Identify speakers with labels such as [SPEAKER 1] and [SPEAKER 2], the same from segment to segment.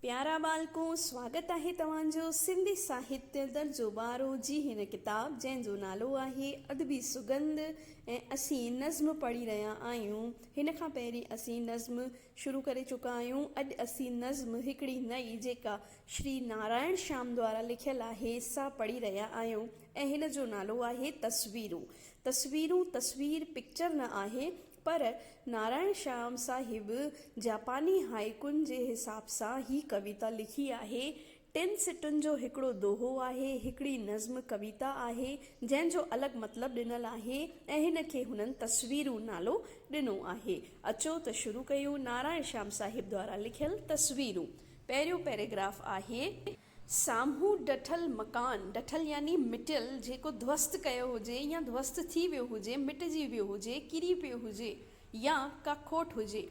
[SPEAKER 1] प्यारा बालको, स्वागत है तव्हांजो सिंधी साहित्य दर्जो 12 जी हिन किताब जंहिंजो नालो आहे अदबी सुगंध ऐं असीं नज़्म पढ़ी रहिया आहियूं। हिन खां पहिरीं असीं नज़्म शुरू करे चुका आहियूं। अॼु असीं नज़्म हिकिड़ी नई जेका श्री नारायण श्याम द्वारा लिखियल आहे सा पढ़ी रहिया आहियूं ऐं हिन जो नालो आहे तस्वीरूं। तस्वीर पिक्चर न आहे, पर नारायण श्याम साहिब जापानी हाइकुन जे हिसाब सां ही कविता लिखी आहे। 3 सिटुनि जो हिकिड़ो दोहो आहे, हिकिड़ी नज़्म कविता आहे जंहिंजो अलॻि मतिलबु ॾिनल आहे ऐं हिन खे हुननि तस्वीरूं नालो ॾिनो आहे। अचो त शुरू कयूं नारायण श्याम साहिब द्वारा लिखियल तस्वीरूं। पहिरियों पैराग्राफ आहे, साम्हूं डठल मकान, डठल यानी मिटियल, जेको ध्वस्त कयो हुजे या ध्वस्त थी वियो हुजे, मिटिजी वियो हुजे, किरी पियो हुजे या का खोट हुजे,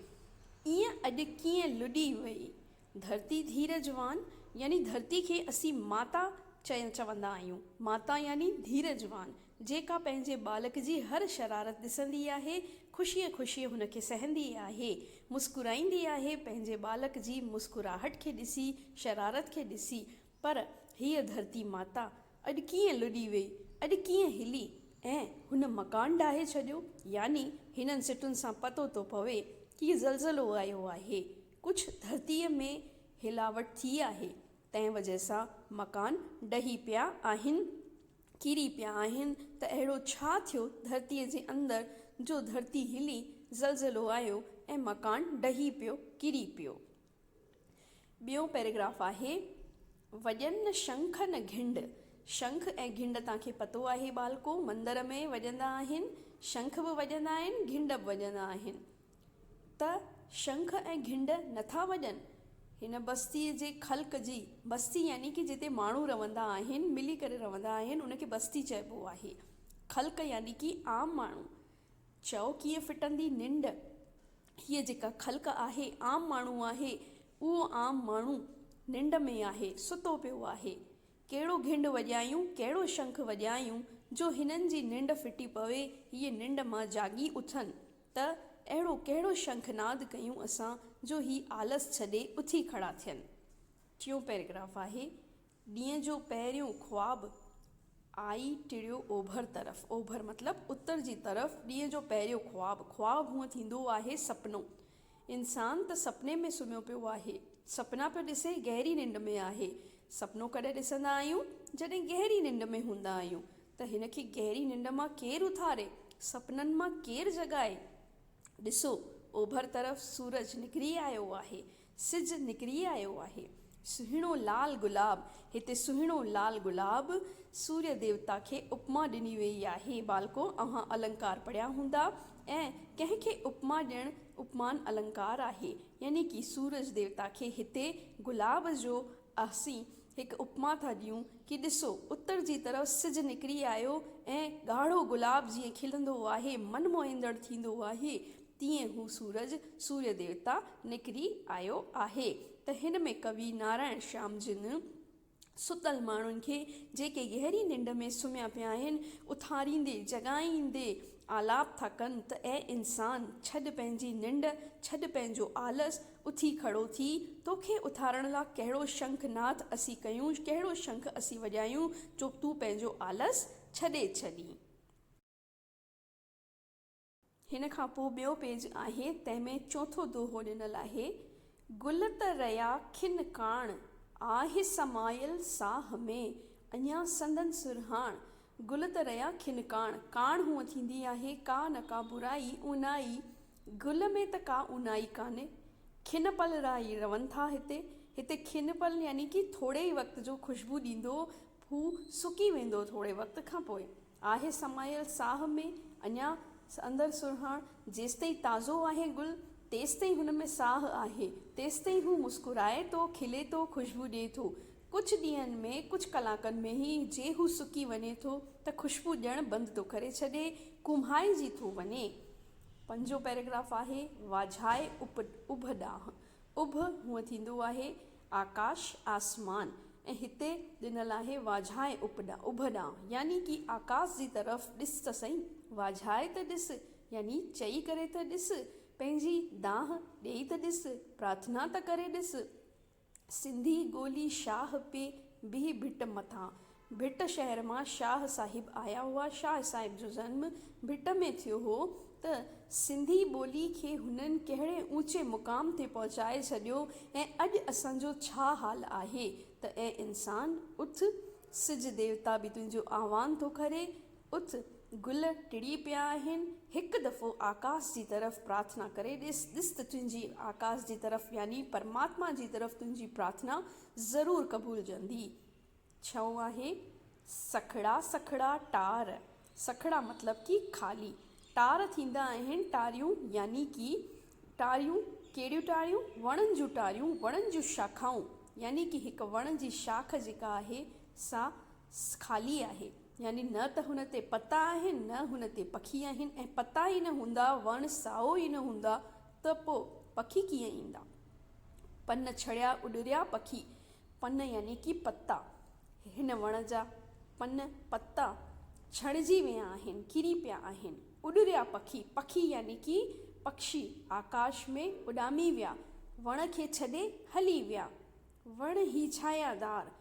[SPEAKER 1] ईअं अॼु कीअं लुॾी वई। धरती धीरजवान यानी धरती खे असीं माता चवंदा आहियूं। माता यानी धीरजवान, जेका पंहिंजे बालक जी हर शरारत ॾिसंदी आहे, ख़ुशीअ हुनखे सहंदी आहे, मुस्कुराईंदी आहे पंहिंजे बालक जी मुस्कुराहट खे ॾिसी, शरारत खे ॾिसी। पर हीअ धरती माता अॼु कीअं लुॾी वई, अॼु कीअं हिली ऐं हुन मकान ॾाहे छॾियो। यानी हिननि सिटुनि सां पतो थो पवे कि ज़लज़लो आयो आहे, कुझु धरतीअ में हिलावट थी आहे, तंहिं वजह सां मकान ॾही पिया आहिनि, किरी पिया आहिनि। त अहिड़ो छा थियो धरतीअ जे अंदरि जो धरती हिली, ज़लज़लो आयो ऐं मकान ॾही पियो, किरी पियो। ॿियो पैराग्राफ आहे, वॼनि शंख न घिंड। शंख ऐं घिंड तव्हांखे पतो आहे बालको, मंदर में वॼंदा आहिनि, शंख बि वॼंदा आहिनि, घिंड बि वॼंदा आहिनि। त शंख ऐं घिंड नथा वॼनि हिन बस्तीअ जे ख़ल्क़ जी। बस्ती यानी कि जिते माण्हू रहंदा आहिनि, मिली करे रहंदा आहिनि, उनखे बस्ती चइबो आहे। ख़ल्क़ यानी कि आम माण्हू। चओ कीअं फिटंदी निंड। हीअ जेका ख़ल्क़ आहे, आम माण्हू आहे, उहो आम माण्हू निंड में आहे, सुतो पियो आहे। कहिड़ो घिंड वॼायूं, कहिड़ो शंख वॼायूं जो हिननि जी निंड फिटी पवे, हीअ निंड मां जागी उथनि। त अहिड़ो कहिड़ो शंखनाद कयूं असां जो ही आलस छॾे उथी खड़ा थियनि। टियों पैराग्राफ आहे, ॾींहं जो पहिरियों ख्वाब आई टिड़ियो ओभर तरफ़। ओभर मतिलबु उत्तर जी तरफ़। ॾींहं जो पहिरियों ख्वाब हूअं थींदो आहे सपनो। इंसान त सपने में सुम्हियो पियो आहे, सपना पियो ॾिसे, गहरी निंड में आहे। सपनो कॾहिं ॾिसंदा आहियूं जॾहिं गहरी निंड में हूंदा आहियूं। त हिन खे गहरी निंड मां केरु उथारे, सपननि मां केरु जगाए। ॾिसो ओभर तरफ़ सूरज निकिरी आयो आहे, सिज निकिरी आयो आहे। सुहिणो लाल गुलाब, हिते सुहिणो लाल गुलाब सूर्य देवता खे उपमा ॾिनी वई आहे। बालको, अव्हां अलंकार पढ़िया हूंदा ऐं कंहिंखे उपमा ॾियणु उपमान अलंकार आहे। यानी कि सूरज देवता खे हिते गुलाब जो असीं हिकु उपमा था ॾियूं कि ॾिसो उत्तर जी तरफ़ सिज निकिरी आयो ऐं ॻाढ़ो गुलाब जीअं खिलंदो आहे, मन मोहींदड़ थींदो आहे, तीअं हू सूर्य देवता निकिरी आयो आहे। त हिन में कवि नारायण श्याम जिन सुतल माण्हुनि खे, जेके गहरी निंड में सुम्हिया पिया आहिनि, उथारींदे जगाईंदे आलाप था कनि त ऐं इंसान, छॾ पंहिंजी निंड, छॾ पंहिंजो आलस, उथी खड़ो थी। तोखे उथारण लाइ कहिड़ो शंखनाद असीं कयूं, कहिड़ो शंख असीं वॼायूं जो तूं पंहिंजो आलस छॾे छॾी। हिन खां पोइ ॿियो पेज आहे, तंहिंमें चौथो दोहो ॾिनल आहे, गुल त रया खिन काण, आहे समायल साह में, अञा संदन सुरहाण। गुल त रया खिन काण, काण हूअं थींदी आहे का न का बुराई, ऊनाई। गुल में त का ऊनाई कान्हे। खिन पल रही रहनि था हिते खिन पल यानी कि थोरे ई वक़्त जो ख़ुशबू ॾींदो, हू सुकी वेंदो थोरे वक़्त खां पोइ। आहे समायल साह में, अञा अंदरि सुरहाण, जेसिताईं ताज़ो आहे गुल तेसिताईं हुन में साह आहे, तेसिताईं हू मुस्कुराए थो, खिले थो, ख़ुशबू ॾिए थो। कुझु ॾींहंनि में, कुझु कलाकनि में ई जे हू सुकी वञे थो त ख़ुशबू ॾियणु बंदि थो करे छॾे, कुम्हाइजी थो वञे। 5 पैराग्राफ आहे, वाझाए उभ ॾांहुं। उभ हूअं थींदो आहे आकाश, आसमान, ऐं हिते ॾिनल आहे वाझाए उभ ॾांहुं, यानी कि आकाश जी तरफ़ ॾिस त सही, वाझाए त ॾिस, यानी चई करे त ॾिस, पंहिंजी दाह ॾेई त ॾिस, प्रार्थना त करे ॾिस। सिंधी ॻोल्ही शाह पे बिह भिट मथां। भिट शहर मां शाह साहिब आया हुआ। शाह साहिब जो जन्म भिट में थियो हो। त सिंधी ॿोली खे हुननि कहिड़े ऊचे मुक़ाम ते पहुचाए छॾियो ऐं अॼु असांजो छा हाल आहे त ऐं इंसान उथ, सिज देवता बि तुंहिंजो आह्वान थो करे, उथ, गुल टिड़ी पिया आहिनि, हिकु दफ़ो आकाश जी तरफ़ प्रार्थना करे ॾिस त तुंहिंजी आकाश जी तरफ़ यानी परमात्मा जी तरफ़ तुंहिंजी प्रार्थना ज़रूरु क़बूलजंदी। छओं आहे सखड़ा सखड़ा टार। सखड़ा मतिलब कि खाली, टार थींदा आहिनि टारियूं, यानी कि टारियूं कहिड़ियूं टारियूं, वणनि जूं टारियूं, वणनि जूं शाखाऊं, यानी कि हिकु वण जी शाख जेका आहे सा ख़ाली आहे, यानी न त हुन ते पता आहिनि न हुन ते पखी आहिनि, ऐं पता ई न हूंदा, वण साओ ई न हूंदा त पोइ पखी कीअं ईंदा। पन छड़िया उॾरिया पखी, पन यानी कि पत्ता, हिन वण जा पन पत्ता छणिजी विया आहिनि, किरी पिया आहिनि। उॾरिया पखी, पखी यानी कि पक्षी आकाश में उॾामी विया, वण खे छॾे हली विया। वण ही छायादार,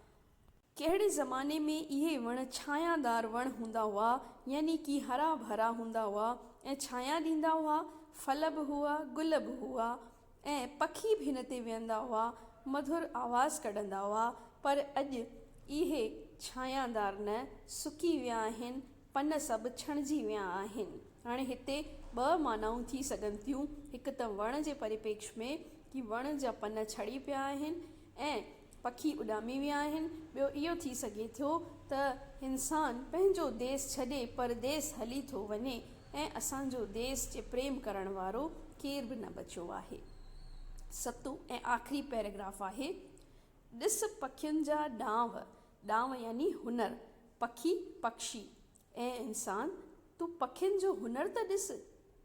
[SPEAKER 1] कहिड़े ज़माने में इहे वण छायादार वण हूंदा हुआ, यानी कि हरा भरा हूंदा हुआ ऐं छाया ॾींदा हुआ, फल बि हुआ, गुल बि हुआ ऐं पखी बि हिन ते वेहंदा हुआ, मधुर आवाज़ कढंदा हुआ। पर अॼु इहे छायादार न, सुकी विया आहिनि, पन सभु छणिजी विया आहिनि। हाणे हिते ॿ मानाऊं थी सघनि थियूं, हिकु त वण जे परिपेक्ष में कि वण जा पन छड़ी पिया आहिनि ऐं पखी उॾामी विया आहिनि। ॿियो इहो थी सघे थो त इंसान पंहिंजो देश छॾे परदेस हली थो वञे ऐं असांजो देश जे प्रेम करण वारो केर बि न बचियो आहे। सतों ऐं आख़िरी पैराग्राफ आहे, ॾिस पखियुनि जा ॾांव, ॾांव यानी हुनर, पखी पक्षी ऐं इंसान, तूं पखियुनि जो हुनर त ॾिस,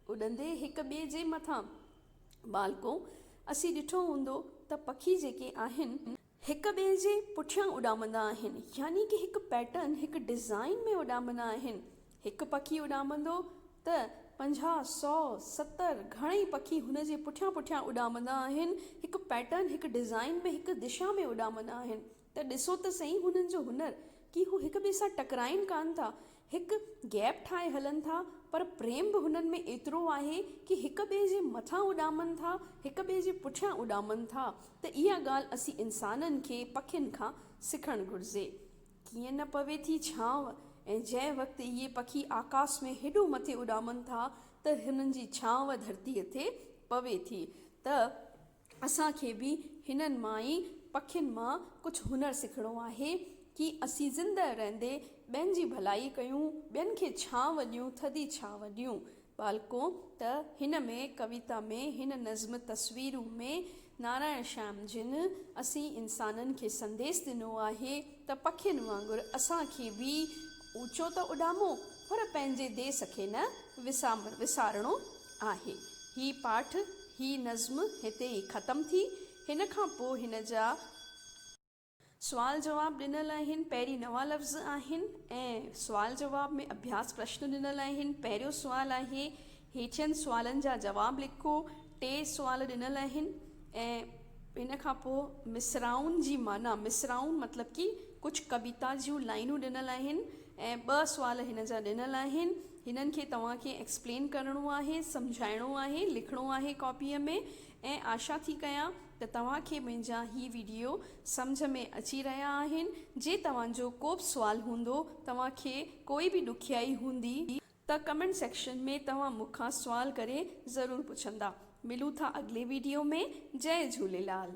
[SPEAKER 1] उॾंदे हिक ॿिए जे मथां। बालको, असीं ॾिठो हूंदो त पखी जेके आहिनि हिक ॿिए जे पुठियां उॾामंदा आहिनि, यानी कि हिकु पैटर्न, हिकु डिज़ाइन में उॾामंदा आहिनि। हिकु पखी उॾामंदो त 50, 100, 70 घणेई पखी हुन जे पुठियां पुठियां उॾामंदा आहिनि, हिकु पैटर्न, हिकु डिज़ाइन में, हिकु दिशा में उॾामंदा आहिनि। त ॾिसो त सही हुननि जो हुनर, कि हू हिक ॿिए सां टकराइनि कान था, हिकु गैप ठाहे हलनि था, पर प्रेम बि हुननि में एतिरो आहे कि हिक ॿिए जे मथां उॾामनि था, हिक ॿिए जे पुठियां उॾामनि था। त इहा ॻाल्हि असीं इंसाननि खे पखियुनि खां सिखणु घुरिजे। कीअं न पवे थी छांव, ऐं जंहिं वक़्तु इहे पखी आकाश में हेॾो मथे उॾामनि था त हिननि जी छांव धरतीअ ते पवे थी। त असांखे बि हिननि मां ई पखियुनि मां कुझु हुनर सिखणो आहे कि असीं ज़िंदह रहंदे ॿियनि जी भलाई कयूं, ॿियनि खे छांव ॾियूं, थधी छांव ॾियूं। बालको, त हिन में कविता में, हिन नज़्म तस्वीरूं में नारायण श्याम जिन असीं इंसाननि खे संदेश ॾिनो आहे त पखियुनि वांगुरु असांखे बि ऊचो त उॾामो, पर पंहिंजे देश खे न विसारणो आहे। ही पाठ, ही नज़्म हिते ई ख़तमु थी। हिन खां पोइ हिन जा सुवाल जवाब ॾिनल आहिनि। पहिरीं नवां लफ़्ज़ आहिनि ऐं सुवाल जवाब में अभ्यास प्रश्न ॾिनल आहिनि। पहिरियों सुवाल आहे, हेठियनि सुवालनि जा जवाब लिखो। 3 सुवाल ॾिनल आहिनि ऐं इन खां पोइ मिसराउनि जी माना, मिसराउनि मतिलब कि कुझु कविता जूं लाइनूं ॾिनल आहिनि ऐं 2 सुवाल हिन जा ॾिनल आहिनि। हिननि खे तव्हांखे एक्सप्लेन करिणो आहे, सम्झाइणो आहे, लिखणो आहे कॉपीअ में। ऐं आशा थी कयां त तव्हांखे मुंहिंजा ही वीडियो सम्झ में अची रहिया आहिनि। जे तव्हांजो को बि सुवाल हूंदो, तव्हांखे कोई बि ॾुखियाई हूंदी त कमेंट सेक्शन में तव्हां मूंखां सुवाल करे ज़रूरु पुछंदा। मिलूं था अॻिले वीडियो में। जय झूलेलाल।